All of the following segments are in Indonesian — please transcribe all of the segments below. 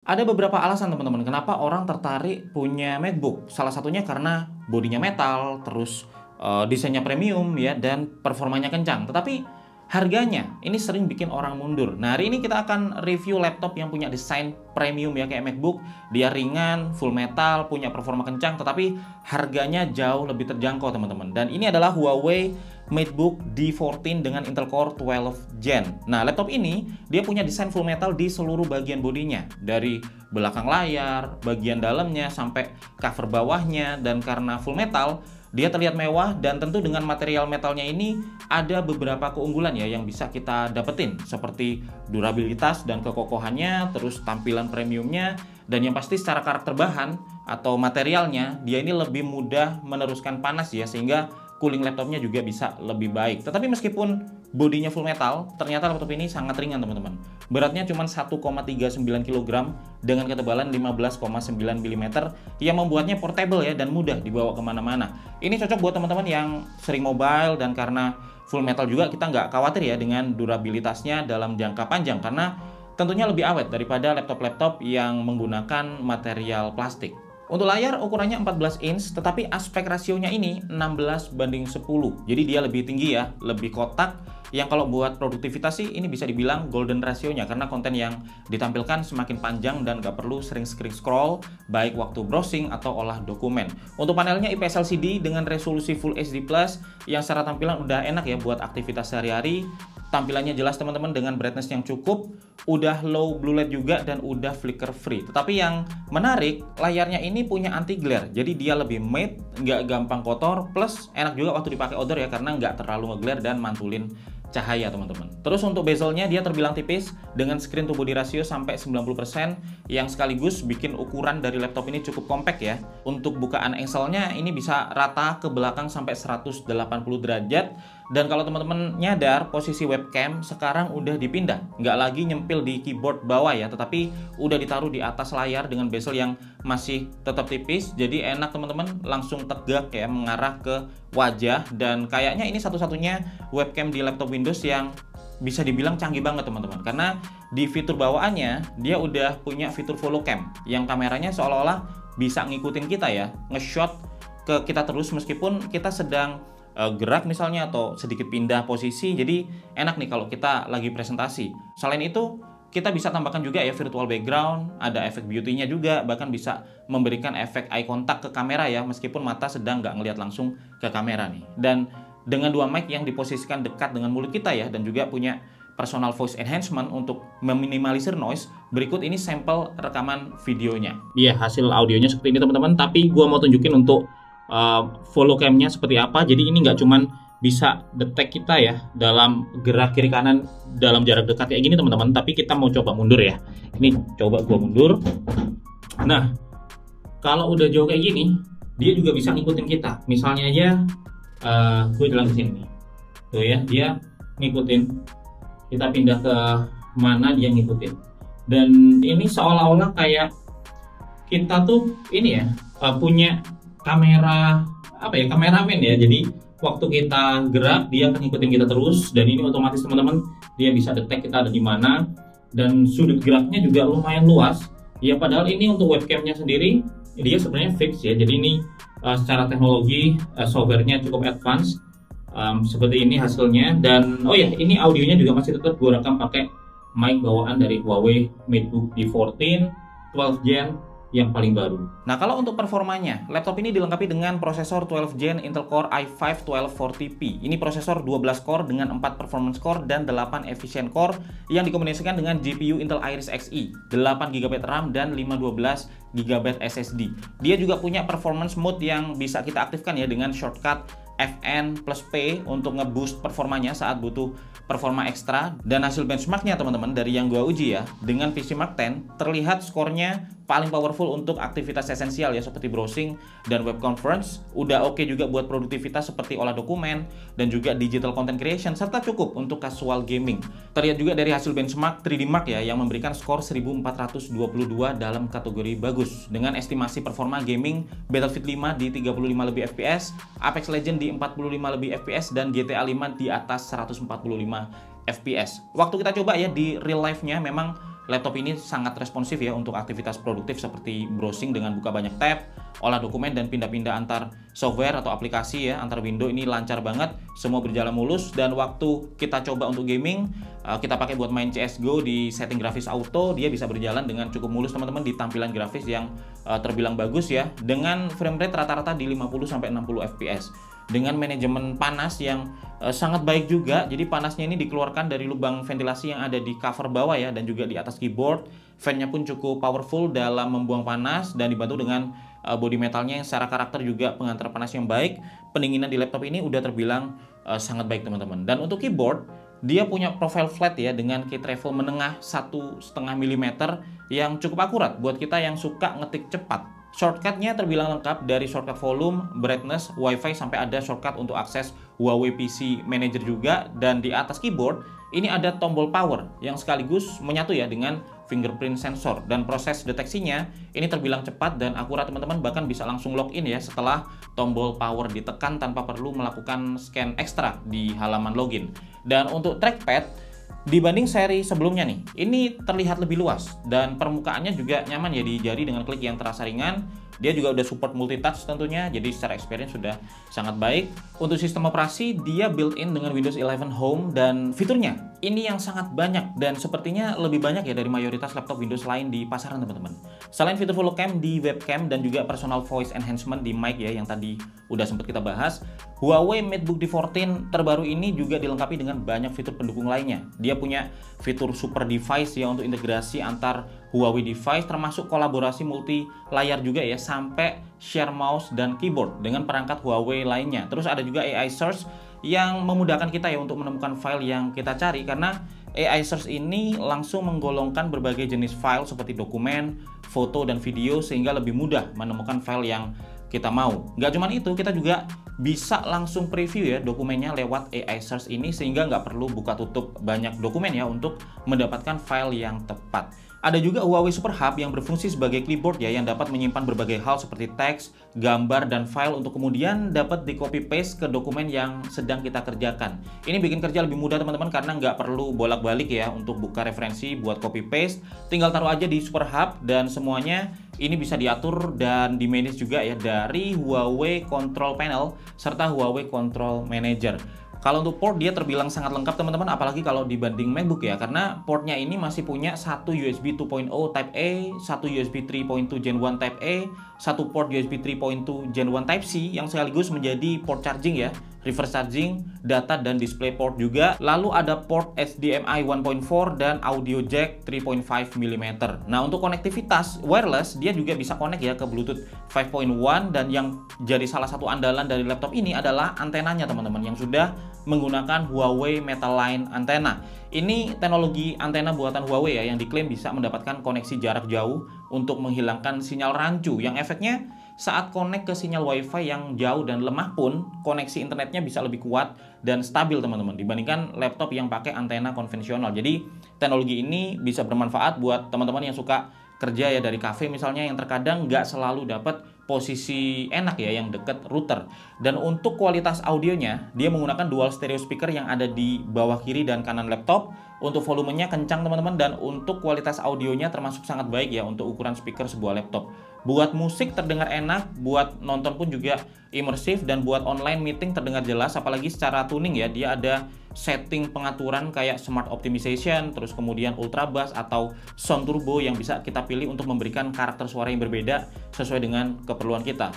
Ada beberapa alasan teman-teman, kenapa orang tertarik punya MacBook. Salah satunya karena bodinya metal, terus desainnya premium ya, dan performanya kencang. Tetapi harganya ini sering bikin orang mundur. Nah, hari ini kita akan review laptop yang punya desain premium ya kayak MacBook. Dia ringan, full metal, punya performa kencang, tetapi harganya jauh lebih terjangkau teman-teman. Dan ini adalah Huawei MateBook D14 dengan Intel Core 12 Gen. Nah, laptop ini dia punya desain full metal di seluruh bagian bodinya, dari belakang layar, bagian dalamnya, sampai cover bawahnya. Dan karena full metal, dia terlihat mewah, dan tentu dengan material metalnya ini ada beberapa keunggulan ya yang bisa kita dapetin, seperti durabilitas dan kekokohannya, terus tampilan premiumnya, dan yang pasti secara karakter bahan atau materialnya dia ini lebih mudah meneruskan panas ya, sehingga cooling laptopnya juga bisa lebih baik. Tetapi meskipun bodinya full metal, ternyata laptop ini sangat ringan teman-teman. Beratnya cuma 1,39 kg dengan ketebalan 15,9 mm yang membuatnya portable ya dan mudah dibawa kemana-mana. Ini cocok buat teman-teman yang sering mobile, dan karena full metal juga kita nggak khawatir ya dengan durabilitasnya dalam jangka panjang, karena tentunya lebih awet daripada laptop-laptop yang menggunakan material plastik. Untuk layar ukurannya 14 inch, tetapi aspek rasionya ini 16:10. Jadi dia lebih tinggi ya, lebih kotak. Yang kalau buat produktivitas sih ini bisa dibilang golden rasionya, karena konten yang ditampilkan semakin panjang dan gak perlu sering scroll, baik waktu browsing atau olah dokumen. Untuk panelnya IPS LCD dengan resolusi Full HD+, yang secara tampilan udah enak ya buat aktivitas sehari-hari. Tampilannya jelas teman-teman dengan brightness yang cukup, udah low blue light juga, dan udah flicker free. Tetapi yang menarik, layarnya ini punya anti glare, jadi dia lebih matte, nggak gampang kotor, plus enak juga waktu dipakai outdoor ya, karena nggak terlalu ngeglare dan mantulin cahaya teman-teman. Terus untuk bezelnya dia terbilang tipis dengan screen to body ratio sampai 90%, yang sekaligus bikin ukuran dari laptop ini cukup compact ya. Untuk bukaan engselnya ini bisa rata ke belakang sampai 180 derajat. Dan kalau teman-teman nyadar, posisi webcam sekarang udah dipindah, nggak lagi nyempil di keyboard bawah ya, tetapi udah ditaruh di atas layar dengan bezel yang masih tetap tipis. Jadi enak teman-teman, langsung tegak ya, mengarah ke wajah. Dan kayaknya ini satu-satunya webcam di laptop Windows yang bisa dibilang canggih banget teman-teman, karena di fitur bawaannya dia udah punya fitur follow cam, yang kameranya seolah-olah bisa ngikutin kita ya, nge-shot ke kita terus meskipun kita sedang gerak misalnya atau sedikit pindah posisi. Jadi enak nih kalau kita lagi presentasi. Selain itu, kita bisa tambahkan juga ya virtual background, ada efek beauty-nya juga, bahkan bisa memberikan efek eye contact ke kamera ya, meskipun mata sedang nggak ngelihat langsung ke kamera nih. Dan dengan dua mic yang diposisikan dekat dengan mulut kita ya, dan juga punya personal voice enhancement untuk meminimalisir noise. Berikut ini sampel rekaman videonya. Iya, hasil audionya seperti ini teman-teman, tapi gua mau tunjukin untuk follow cam-nya seperti apa. Jadi ini nggak cuman bisa detect kita ya dalam gerak kiri kanan dalam jarak dekat kayak gini teman-teman, tapi kita mau coba mundur ya. Ini coba gua mundur. Nah, kalau udah jauh kayak gini, dia juga bisa ngikutin kita. Misalnya aja gue jalan ke sini. Tuh ya, dia ngikutin. Kita pindah ke mana dia ngikutin. Dan ini seolah-olah kayak kita tuh ini ya, punya kamera apa ya, kameramen ya. Jadi waktu kita gerak dia akan ngikutin kita terus, dan ini otomatis teman-teman dia bisa detect kita ada di mana, dan sudut geraknya juga lumayan luas ya. Padahal ini untuk webcamnya sendiri dia sebenarnya fix ya. Jadi ini secara teknologi softwarenya cukup advance. Seperti ini hasilnya. Dan oh ya, ini audionya juga masih tetap gue rekam pakai mic bawaan dari Huawei MateBook D14 12 Gen yang paling baru. Nah, kalau untuk performanya, laptop ini dilengkapi dengan prosesor 12 Gen Intel Core i5 1240p. Ini prosesor 12 core dengan 4 performance core dan 8 efficient core yang dikombinasikan dengan GPU Intel Iris Xe, 8GB RAM dan 512GB SSD. Dia juga punya performance mode yang bisa kita aktifkan ya dengan shortcut Fn+P untuk ngeboost performanya saat butuh performa ekstra. Dan hasil benchmarknya teman-teman dari yang gua uji ya, dengan PCMark 10 terlihat skornya paling powerful untuk aktivitas esensial ya, seperti browsing dan web conference. Udah oke juga buat produktivitas seperti olah dokumen dan juga digital content creation, serta cukup untuk casual gaming. Terlihat juga dari hasil benchmark 3D Mark ya, yang memberikan skor 1422 dalam kategori bagus, dengan estimasi performa gaming Battlefield 5 di 35 lebih FPS, Apex Legends di 45 lebih FPS, dan GTA 5 di atas 145 FPS. Waktu kita coba ya di real life-nya, memang laptop ini sangat responsif ya untuk aktivitas produktif seperti browsing dengan buka banyak tab, olah dokumen dan pindah-pindah antar software atau aplikasi ya, antar window ini lancar banget, semua berjalan mulus. Dan waktu kita coba untuk gaming, kita pakai buat main CSGO di setting grafis auto, dia bisa berjalan dengan cukup mulus teman-teman di tampilan grafis yang terbilang bagus ya, dengan frame rate rata-rata di 50-60 fps. Dengan manajemen panas yang sangat baik juga. Jadi panasnya ini dikeluarkan dari lubang ventilasi yang ada di cover bawah ya, dan juga di atas keyboard. Fan-nya pun cukup powerful dalam membuang panas, dan dibantu dengan body metalnya yang secara karakter juga pengantar panas yang baik. Pendinginan di laptop ini udah terbilang sangat baik teman-teman. Dan untuk keyboard, dia punya profile flat ya, dengan key travel menengah 1,5 mm yang cukup akurat buat kita yang suka ngetik cepat. Shortcutnya terbilang lengkap, dari shortcut volume, brightness, wifi, sampai ada shortcut untuk akses Huawei PC Manager juga. Dan di atas keyboard ini ada tombol power yang sekaligus menyatu ya dengan fingerprint sensor, dan proses deteksinya ini terbilang cepat dan akurat teman-teman, bahkan bisa langsung login ya setelah tombol power ditekan tanpa perlu melakukan scan ekstra di halaman login. Dan untuk trackpad, dibanding seri sebelumnya nih, ini terlihat lebih luas dan permukaannya juga nyaman ya di jari dengan klik yang terasa ringan. Dia juga udah support multitouch tentunya, jadi secara experience sudah sangat baik. Untuk sistem operasi, dia built-in dengan Windows 11 Home, dan fiturnya ini yang sangat banyak dan sepertinya lebih banyak ya dari mayoritas laptop Windows lain di pasaran teman-teman. Selain fitur full cam di webcam dan juga personal voice enhancement di mic ya yang tadi udah sempat kita bahas, Huawei MateBook D14 terbaru ini juga dilengkapi dengan banyak fitur pendukung lainnya. Dia punya fitur super device ya untuk integrasi antar Huawei device, termasuk kolaborasi multi layar juga ya, sampai share mouse dan keyboard dengan perangkat Huawei lainnya. Terus ada juga AI Search yang memudahkan kita ya untuk menemukan file yang kita cari, karena AI Search ini langsung menggolongkan berbagai jenis file seperti dokumen, foto, dan video, sehingga lebih mudah menemukan file yang kita mau. Nggak cuma itu, kita juga bisa langsung preview ya dokumennya lewat AI Search ini, sehingga nggak perlu buka tutup banyak dokumen ya untuk mendapatkan file yang tepat. Ada juga Huawei Super Hub yang berfungsi sebagai clipboard ya, yang dapat menyimpan berbagai hal seperti teks, gambar, dan file untuk kemudian dapat di copy paste ke dokumen yang sedang kita kerjakan. Ini bikin kerja lebih mudah teman-teman, karena nggak perlu bolak-balik ya untuk buka referensi buat copy paste. Tinggal taruh aja di Super Hub, dan semuanya ini bisa diatur dan di manage juga ya dari Huawei Control Panel serta Huawei Control Manager. Kalau untuk port, dia terbilang sangat lengkap teman-teman, apalagi kalau dibanding MacBook ya, karena portnya ini masih punya satu USB 2.0 Type A, satu USB 3.2 Gen 1 Type A, satu port USB 3.2 Gen 1 Type C yang sekaligus menjadi port charging ya, reverse charging, data, dan display port juga. Lalu ada port HDMI 1.4 dan audio jack 3.5 mm. Nah, untuk konektivitas wireless, dia juga bisa connect ya ke Bluetooth 5.1, dan yang jadi salah satu andalan dari laptop ini adalah antenanya teman-teman, yang sudah menggunakan Huawei Metal Line Antenna. Ini teknologi antena buatan Huawei ya, yang diklaim bisa mendapatkan koneksi jarak jauh untuk menghilangkan sinyal rancu, yang efeknya saat connect ke sinyal WiFi yang jauh dan lemah pun koneksi internetnya bisa lebih kuat dan stabil teman-teman, dibandingkan laptop yang pakai antena konvensional. Jadi teknologi ini bisa bermanfaat buat teman-teman yang suka kerja ya dari cafe misalnya, yang terkadang nggak selalu dapat posisi enak ya yang deket router. Dan untuk kualitas audionya, dia menggunakan dual stereo speaker yang ada di bawah kiri dan kanan laptop. Untuk volumenya kencang teman-teman, dan untuk kualitas audionya termasuk sangat baik ya untuk ukuran speaker sebuah laptop. Buat musik terdengar enak, buat nonton pun juga imersif, dan buat online meeting terdengar jelas. Apalagi secara tuning ya, dia ada setting pengaturan kayak smart optimization, terus kemudian ultra bass atau sound turbo yang bisa kita pilih untuk memberikan karakter suara yang berbeda sesuai dengan keperluan kita.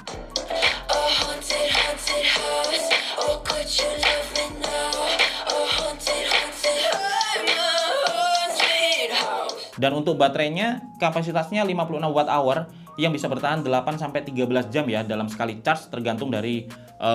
Dan untuk baterainya, kapasitasnya 56 Wh yang bisa bertahan 8-13 jam ya dalam sekali charge, tergantung dari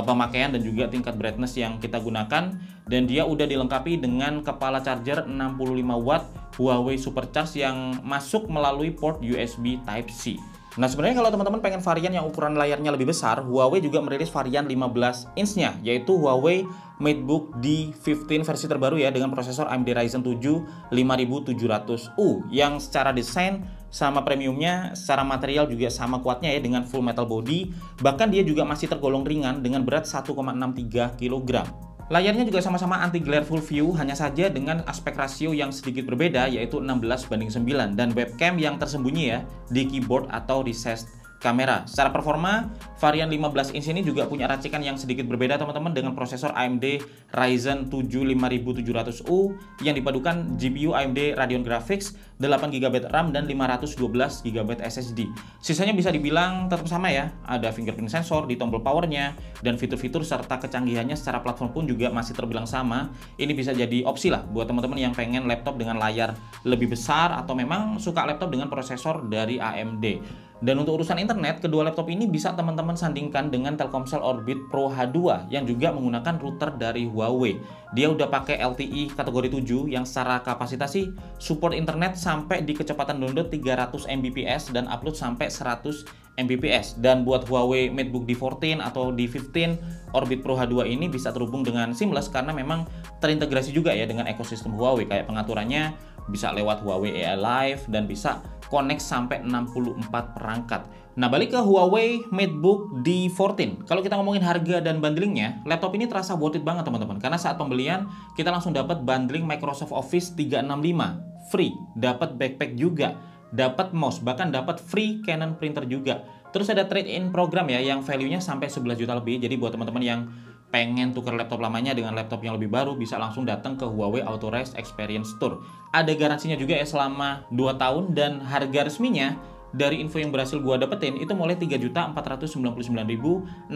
pemakaian dan juga tingkat brightness yang kita gunakan. Dan dia udah dilengkapi dengan kepala charger 65 watt Huawei Supercharge yang masuk melalui port USB Type-C. Nah, sebenarnya kalau teman-teman pengen varian yang ukuran layarnya lebih besar, Huawei juga merilis varian 15 inch-nya, yaitu Huawei MateBook D15 versi terbaru ya, dengan prosesor AMD Ryzen 7 5700U yang secara desain sama premiumnya, secara material juga sama kuatnya ya, dengan full metal body. Bahkan dia juga masih tergolong ringan dengan berat 1,63 kg. Layarnya juga sama-sama anti-glare full view, hanya saja dengan aspek rasio yang sedikit berbeda, yaitu 16:9, dan webcam yang tersembunyi ya di keyboard atau recessed kamera. Secara performa, varian 15 inch ini juga punya racikan yang sedikit berbeda teman-teman, dengan prosesor AMD Ryzen 7 5700U yang dipadukan GPU AMD Radeon Graphics, 8GB RAM dan 512GB SSD. Sisanya bisa dibilang tetap sama ya, ada fingerprint sensor di tombol powernya, dan fitur-fitur serta kecanggihannya secara platform pun juga masih terbilang sama. Ini bisa jadi opsi lah buat teman-teman yang pengen laptop dengan layar lebih besar atau memang suka laptop dengan prosesor dari AMD. Dan untuk urusan internet, kedua laptop ini bisa teman-teman sandingkan dengan Telkomsel Orbit Pro H2 yang juga menggunakan router dari Huawei. Dia udah pakai LTE kategori 7 yang secara kapasitas sih support internet sampai di kecepatan download 300 Mbps dan upload sampai 100 Mbps. Dan buat Huawei MateBook D14 atau D15, Orbit Pro H2 ini bisa terhubung dengan seamless karena memang terintegrasi juga ya dengan ekosistem Huawei, kayak pengaturannya bisa lewat Huawei AI Live dan bisa connect sampai 64 perangkat. Nah, balik ke Huawei MateBook D14. Kalau kita ngomongin harga dan bundlingnya, laptop ini terasa worth it banget teman-teman. Karena saat pembelian, kita langsung dapat bundling Microsoft Office 365 free, dapat backpack juga, dapat mouse, bahkan dapat free Canon printer juga. Terus ada trade-in program ya, yang value-nya sampai 11 juta lebih. Jadi buat teman-teman yang pengen tukar laptop lamanya dengan laptop yang lebih baru, bisa langsung datang ke Huawei Authorized Experience Store. Ada garansinya juga ya selama 2 tahun, dan harga resminya dari info yang berhasil gua dapetin itu mulai 3.499.667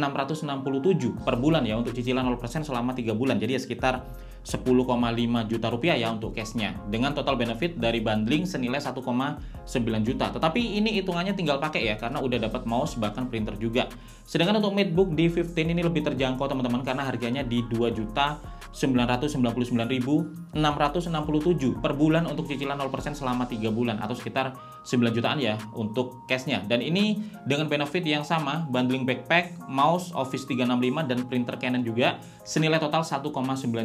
per bulan ya untuk cicilan 0% selama 3 bulan. Jadi ya sekitar 10,5 juta rupiah ya untuk cashnya, dengan total benefit dari bundling senilai 1,9 juta. Tetapi ini hitungannya tinggal pakai ya, karena udah dapat mouse bahkan printer juga. Sedangkan untuk MateBook D15 ini lebih terjangkau teman-teman, karena harganya di 2.999.667 per bulan untuk cicilan 0% selama 3 bulan atau sekitar 9 jutaan ya untuk cashnya. Dan ini dengan benefit yang sama, bundling backpack, mouse, Office 365 dan printer Canon juga, senilai total 1,9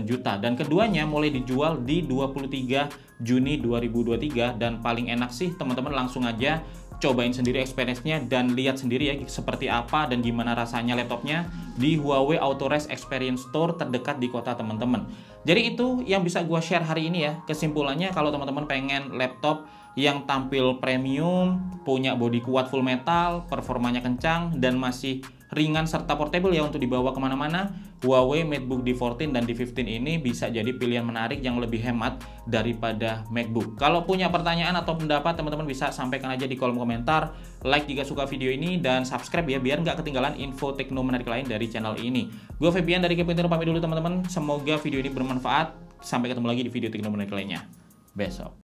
juta. Dan keduanya mulai dijual di 23 Juni 2023, dan paling enak sih teman-teman langsung aja cobain sendiri experience-nya dan lihat sendiri ya seperti apa dan gimana rasanya laptopnya di Huawei Authorized Experience Store terdekat di kota teman-teman. Jadi itu yang bisa gua share hari ini ya. Kesimpulannya, kalau teman-teman pengen laptop yang tampil premium, punya bodi kuat full metal, performanya kencang, dan masih ringan serta portable ya untuk dibawa kemana-mana, Huawei MateBook D14 dan D15 ini bisa jadi pilihan menarik yang lebih hemat daripada MacBook. Kalau punya pertanyaan atau pendapat, teman-teman bisa sampaikan aja di kolom komentar. Like jika suka video ini, dan subscribe ya biar nggak ketinggalan info tekno menarik lain dari channel ini. Gue Febian dari Kepinter pamit dulu teman-teman. Semoga video ini bermanfaat. Sampai ketemu lagi di video tekno menarik lainnya besok.